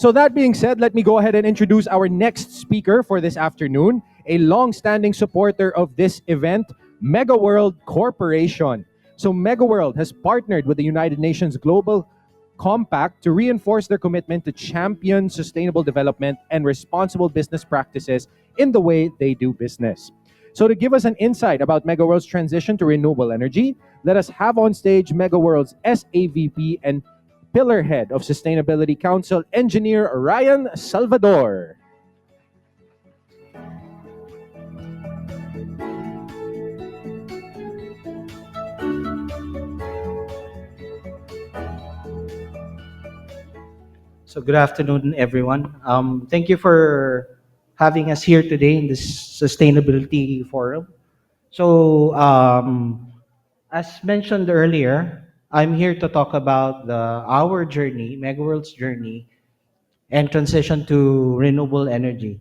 So that being said, let me go ahead and introduce our next speaker for this afternoon, a long-standing supporter of this event, MegaWorld Corporation. So MegaWorld has partnered with the United Nations Global Compact to reinforce their commitment to champion sustainable development and responsible business practices in the way they do business. So to give us an insight about MegaWorld's transition to renewable energy, let us have on stage MegaWorld's SAVP and Pillar Head of Sustainability Council, Engineer Ryan Salvador. So good afternoon, everyone. Thank you for having us here today in this sustainability forum. So, as mentioned earlier, I'm here to talk about our journey, MegaWorld's journey, and transition to renewable energy.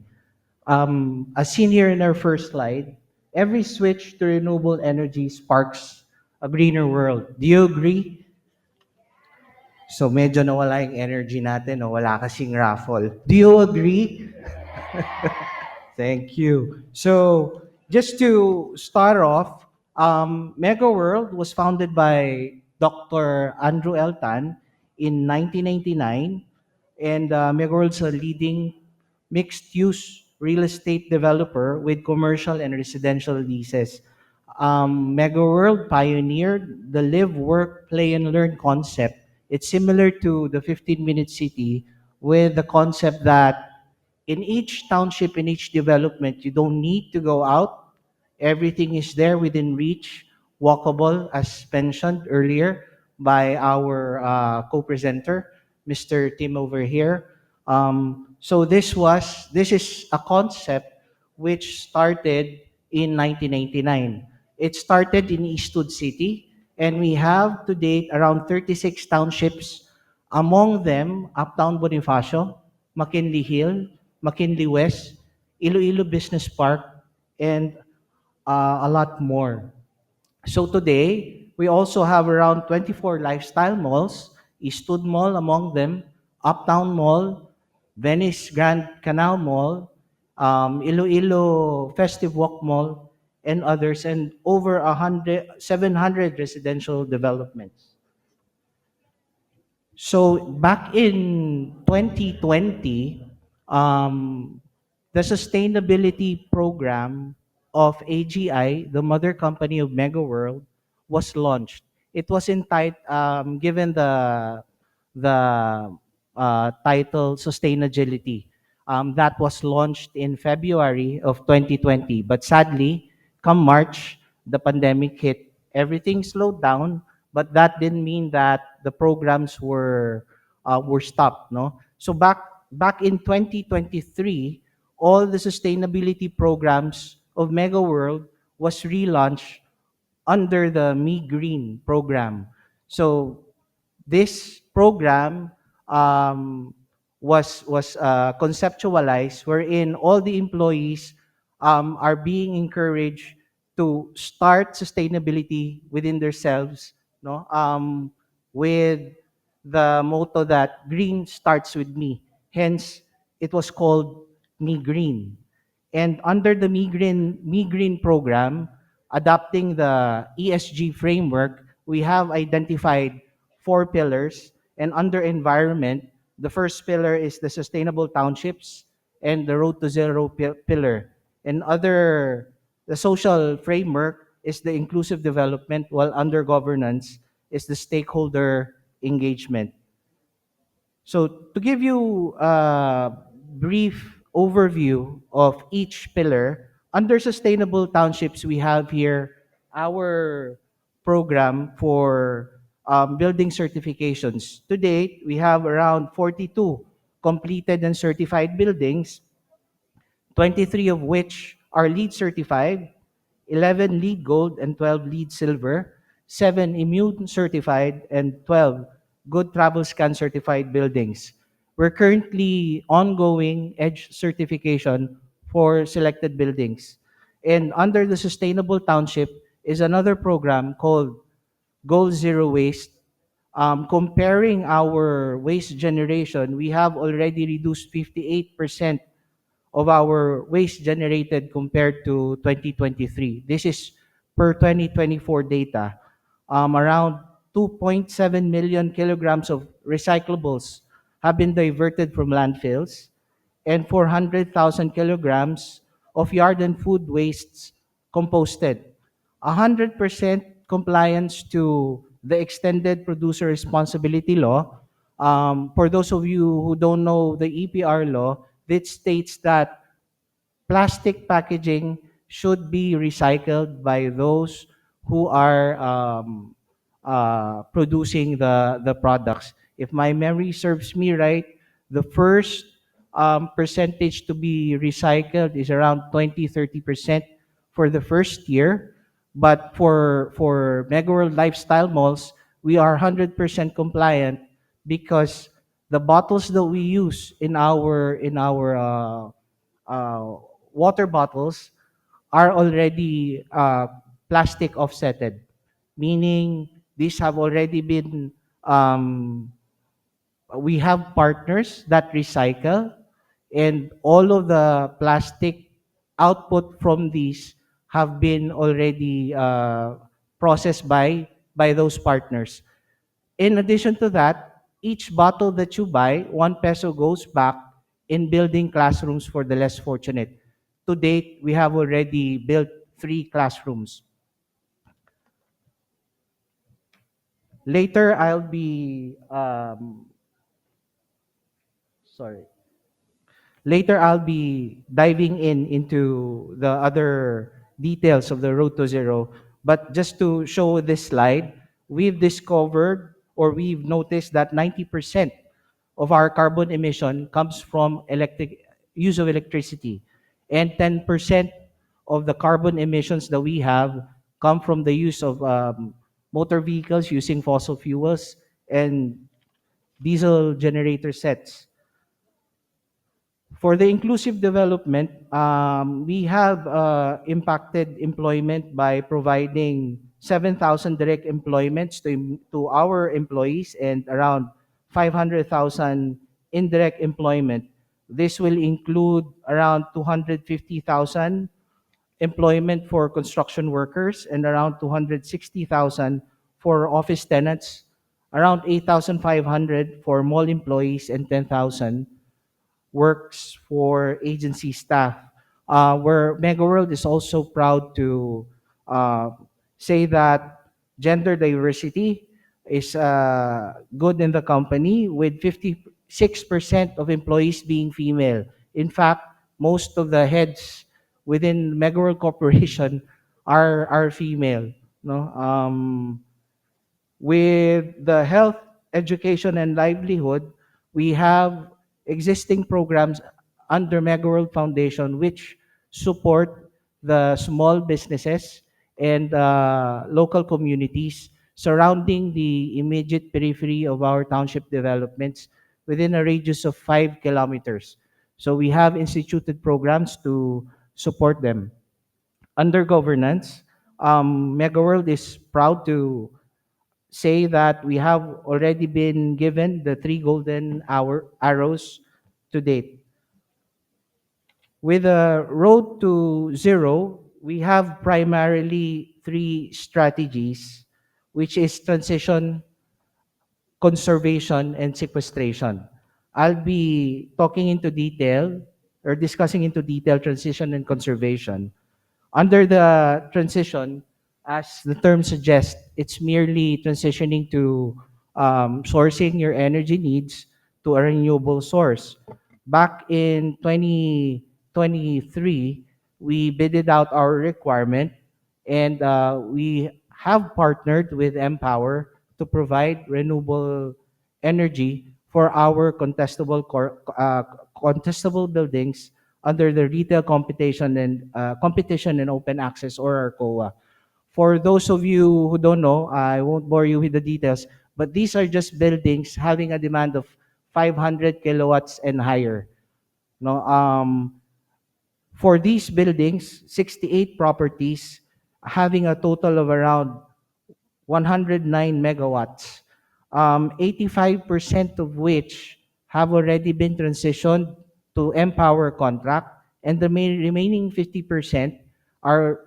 As seen here in our first slide, every switch to renewable energy sparks a greener world. Do you agree? So medyo nawala yung energy natin, no? Wala kasing raffle. Do you agree? Thank you. So just to start off, Mega World was founded by Dr. Andrew Eltan in 1999, and Mega World's a leading mixed-use real estate developer with commercial and residential leases. Mega World pioneered the live, work, play, and learn concept. It's similar to the 15-minute city with the concept that in each township, in each development, you don't need to go out. Everything is there within reach, walkable, as mentioned earlier by our co-presenter, Mr. Tim over here. So this is a concept which started in 1999. It started in Eastwood City, and we have to date around 36 townships. Among them, Uptown Bonifacio, McKinley Hill, McKinley West, Iloilo Business Park, and a lot more. So today, we also have around 24 lifestyle malls, Eastwood Mall among them, Uptown Mall, Venice Grand Canal Mall, Iloilo Festive Walk Mall, and others, and over 700 residential developments. So back in 2020, the sustainability program of AGI, the mother company of MegaWorld, was launched. It was given the title Sustainagility. That was launched in February of 2020. But sadly, come March, the pandemic hit. Everything slowed down, but that didn't mean that the programs were stopped. No, so back in 2023, all the sustainability programs of MegaWorld was relaunched under the Me Green program. So this program was conceptualized wherein all the employees are being encouraged to start sustainability within themselves, no, with the motto that green starts with me. Hence, it was called Me Green. And under the Me Green program, adopting the ESG framework, we have identified 4 pillars. And under environment, the first pillar is the sustainable townships and the road to zero pillar. And the social framework is the inclusive development, while under governance is the stakeholder engagement. So to give you a brief overview of each pillar, under sustainable townships, we have here our program for building certifications. To date, we have around 42 completed and certified buildings, 23 of which are LEED certified, 11 LEED Gold and 12 LEED Silver, 7 Immune certified, and 12 Good Travel Scan certified buildings. We're currently ongoing EDGE certification for selected buildings. And under the Sustainable Township is another program called Goal Zero Waste, Comparing our waste generation, we have already reduced 58% of our waste generated compared to 2023. This is per 2024 data. Around 2.7 million kilograms of recyclables have been diverted from landfills, and 400,000 kilograms of yard and food wastes composted. 100% compliance to the extended producer responsibility law. For those of you who don't know the EPR law, it states that plastic packaging should be recycled by those who are producing the products. If my memory serves me right, the first percentage to be recycled is around 20-30% for the first year. But for Mega World Lifestyle Malls, we are 100% compliant because the bottles that we use in our water bottles are already plastic offsetted, meaning these have already been, we have partners that recycle, and all of the plastic output from these have been already processed by those partners. In addition to that, each bottle that you buy, 1 peso goes back in building classrooms for the less fortunate. To date, we have already built 3 classrooms. Later, I'll be sorry. Later, I'll be diving into the other details of the Road to Zero. But just to show this slide, we've discovered or we've noticed that 90% of our carbon emission comes from use of electricity, and 10% of the carbon emissions that we have come from the use of motor vehicles using fossil fuels and diesel generator sets. For the inclusive development, we have impacted employment by providing 7,000 direct employments to our employees and around 500,000 indirect employment. This will include around 250,000 employment for construction workers and around 260,000 for office tenants, around 8,500 for mall employees, and 10,000 works for agency staff. Where MegaWorld is also proud to uh, say that gender diversity is good in the company, with 56% of employees being female. In fact, most of the heads within MegaWorld Corporation are female. No? With the health, education, and livelihood, we have existing programs under MegaWorld Foundation which support the small businesses and local communities surrounding the immediate periphery of our township developments within a radius of 5 kilometers. So we have instituted programs to support them. Under governance, MegaWorld is proud to say that we have already been given the 3 golden arrows to date. With the road to zero, we have primarily 3 strategies, which is transition, conservation, and sequestration. I'll be talking into detail or discussing into detail transition and conservation. Under the transition, as the term suggests, it's merely transitioning to sourcing your energy needs to a renewable source. Back in 2023, we bidded out our requirement, and we have partnered with Empower to provide renewable energy for our contestable buildings under the Retail Competition and Open Access, or RCOA. For those of you who don't know, I won't bore you with the details, but these are just buildings having a demand of 500 kilowatts and higher. No, for these buildings, 68 properties having a total of around 109 megawatts. 85% of which have already been transitioned to Empower contract, and the remaining 50% are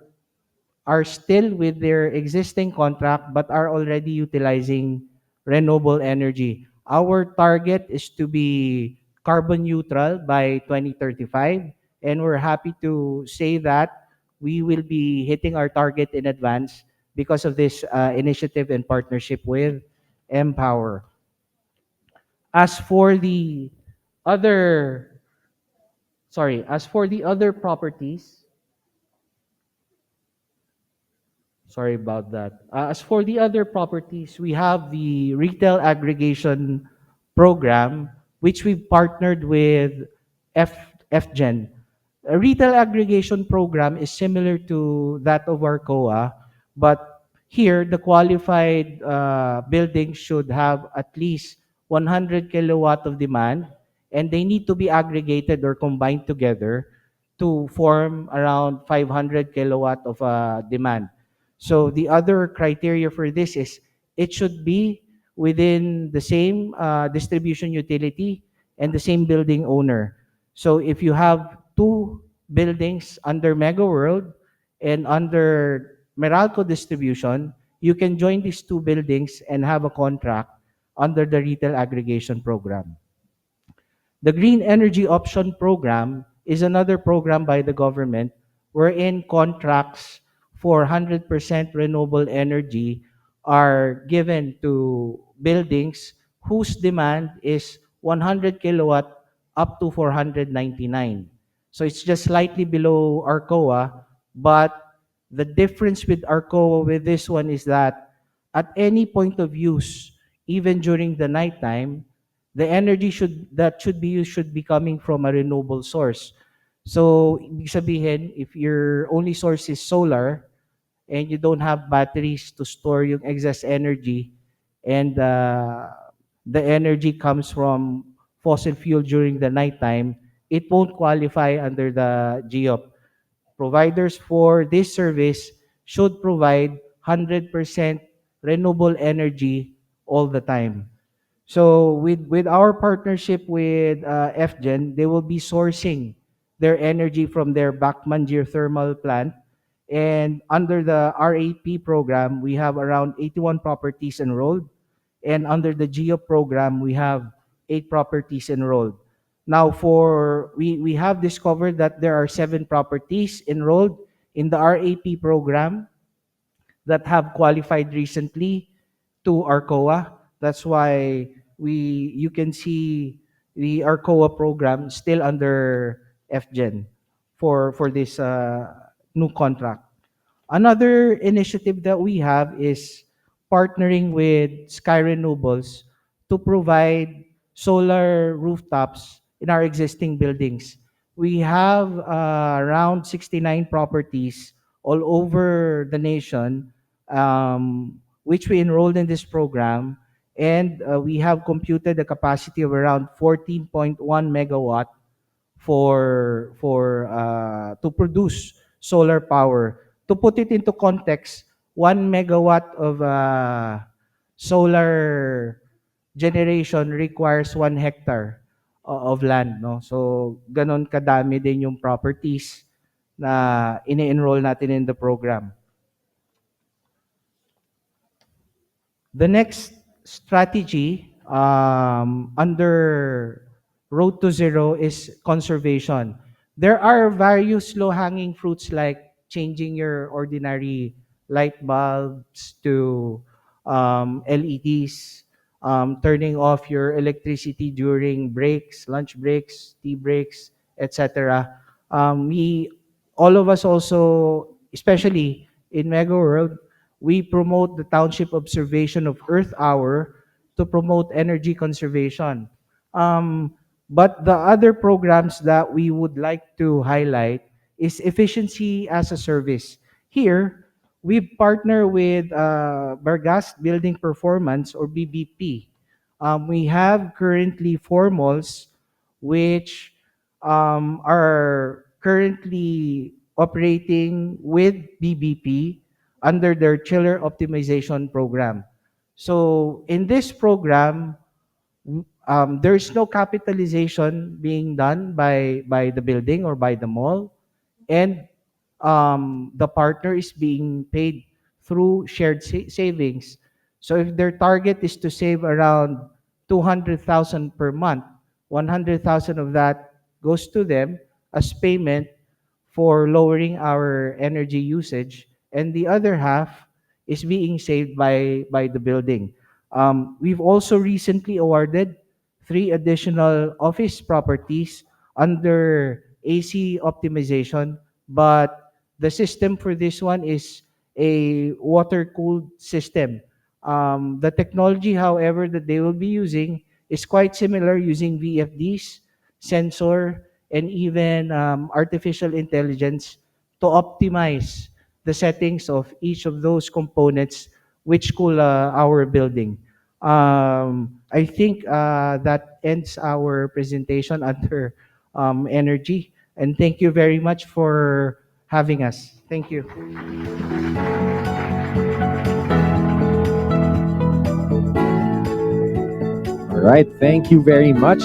are still with their existing contract but are already utilizing renewable energy. Our target is to be carbon neutral by 2035, and we're happy to say that we will be hitting our target in advance because of this initiative and partnership with Empower. As for the other, as for the other properties, sorry about that. As for the other properties, we have the retail aggregation program, which we've partnered with F, FGen. A retail aggregation program is similar to that of our COA, but here the qualified buildings should have at least 100 kilowatt of demand, and they need to be aggregated or combined together to form around 500 kilowatt of demand. So the other criteria for this is it should be within the same distribution utility and the same building owner. So if you have two buildings under Mega World and under Meralco Distribution, you can join these two buildings and have a contract under the retail aggregation program. The Green Energy Option Program is another program by the government wherein contracts for 100% renewable energy are given to buildings whose demand is 100 kilowatt up to 499. So it's just slightly below ARCOA, but the difference with ARCOA with this one is that at any point of use, even during the nighttime, the energy that should be used should be coming from a renewable source. So, ibig sabihin, if your only source is solar and you don't have batteries to store yung excess energy, and the energy comes from fossil fuel during the nighttime, it won't qualify under the GEOP. Providers for this service should provide 100% renewable energy all the time. So with our partnership with FGen, they will be sourcing their energy from their Bachmann geothermal plant. And under the RAP program, we have around 81 properties enrolled. And under the GEO program, we have 8 properties enrolled. Now, we have discovered that there are 7 properties enrolled in the RAP program that have qualified recently to ARCOA. That's why you can see the ARCOA program still under FGen for this new contract. Another initiative that we have is partnering with Sky Renewables to provide solar rooftops in our existing buildings. We have around 69 properties all over the nation, which we enrolled in this program, and we have computed a capacity of around 14.1 megawatt for to produce solar power. To put it into context, 1 megawatt of solar generation requires 1 hectare of land, no? So ganon kadami din yung properties na ini-enroll natin in the program. The next strategy under Road to Zero is conservation. There are various low-hanging fruits like changing your ordinary light bulbs to LEDs, turning off your electricity during breaks, lunch breaks, tea breaks, etc. All of us also, especially in Mega World, we promote the Township Observation of Earth Hour to promote energy conservation. But the other programs that we would like to highlight is efficiency as a service. Here, we partner with Bargas Building Performance or BBP. We have currently 4 malls which are currently operating with BBP under their chiller optimization program. So in this program, there's no capitalization being done by the building or by the mall, and the partner is being paid through shared savings. So if their target is to save around 200,000 per month, 100,000 of that goes to them as payment for lowering our energy usage, and the other half is being saved by the building. We've also recently awarded 3 additional office properties under AC optimization, but the system for this one is a water-cooled system. The technology, however, that they will be using is quite similar, using VFDs, sensor, and even artificial intelligence to optimize the settings of each of those components which cool our building. I think that ends our presentation under energy. And thank you very much for having us. Thank you. All right, thank you very much.